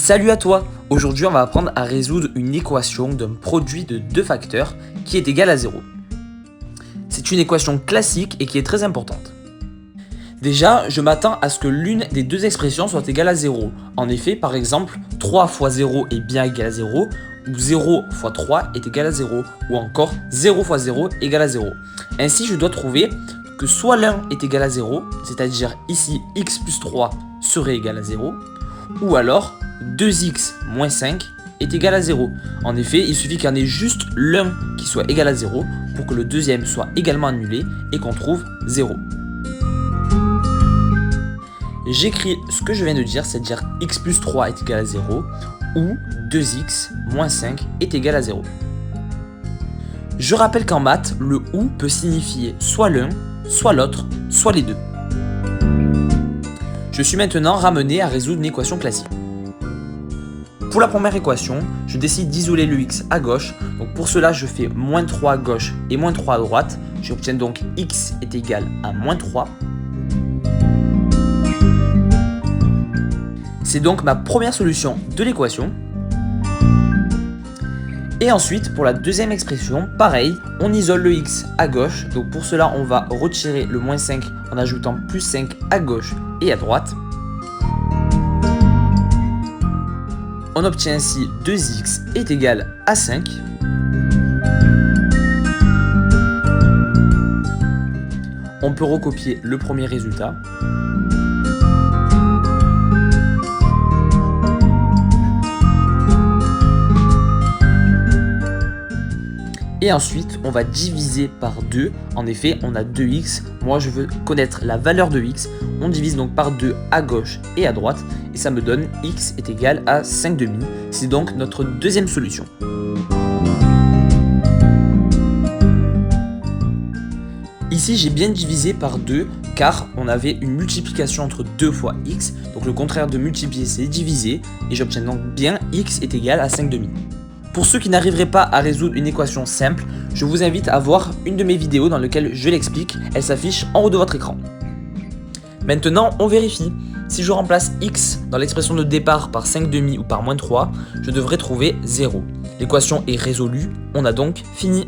Salut à toi! Aujourd'hui on va apprendre à résoudre une équation d'un produit de deux facteurs qui est égal à 0. C'est une équation classique et qui est très importante. Déjà, je m'attends à ce que l'une des deux expressions soit égale à 0. En effet, par exemple, 3 fois 0 est bien égal à 0, ou 0 fois 3 est égal à 0, ou encore 0 fois 0 égale à 0. Ainsi, je dois trouver que soit l'un est égal à 0, c'est-à-dire ici x plus 3 serait égal à 0, ou alors 2x moins 5 est égal à 0. En effet, il suffit qu'il y en ait juste l'un qui soit égal à 0 pour que le deuxième soit également annulé et qu'on trouve 0. J'écris ce que je viens de dire, c'est-à-dire x plus 3 est égal à 0 ou 2x moins 5 est égal à 0. Je rappelle qu'en maths, le ou peut signifier soit l'un, soit l'autre, soit les deux. Je suis maintenant ramené à résoudre une équation classique. Pour la première équation, je décide d'isoler le x à gauche. Donc pour cela, je fais moins 3 à gauche et moins 3 à droite. J'obtiens donc x est égal à moins 3. C'est donc ma première solution de l'équation. Et ensuite, pour la deuxième expression, pareil, on isole le x à gauche. Donc pour cela, on va retirer le moins 5 en ajoutant plus 5 à gauche et à droite. On obtient ainsi 2x est égal à 5. On peut recopier le premier résultat. Et ensuite, on va diviser par 2. En effet, on a 2x. Moi, je veux connaître la valeur de x. On divise donc par 2 à gauche et à droite. Et ça me donne x est égal à 5/2. C'est donc notre deuxième solution. Ici, j'ai bien divisé par 2 car on avait une multiplication entre 2 fois x. Donc le contraire de multiplier, c'est diviser. Et j'obtiens donc bien x est égal à 5/2. Pour ceux qui n'arriveraient pas à résoudre une équation simple, je vous invite à voir une de mes vidéos dans laquelle je l'explique. Elle s'affiche en haut de votre écran. Maintenant, on vérifie. Si je remplace x dans l'expression de départ par 5/2 ou par moins 3, je devrais trouver 0. L'équation est résolue, on a donc fini.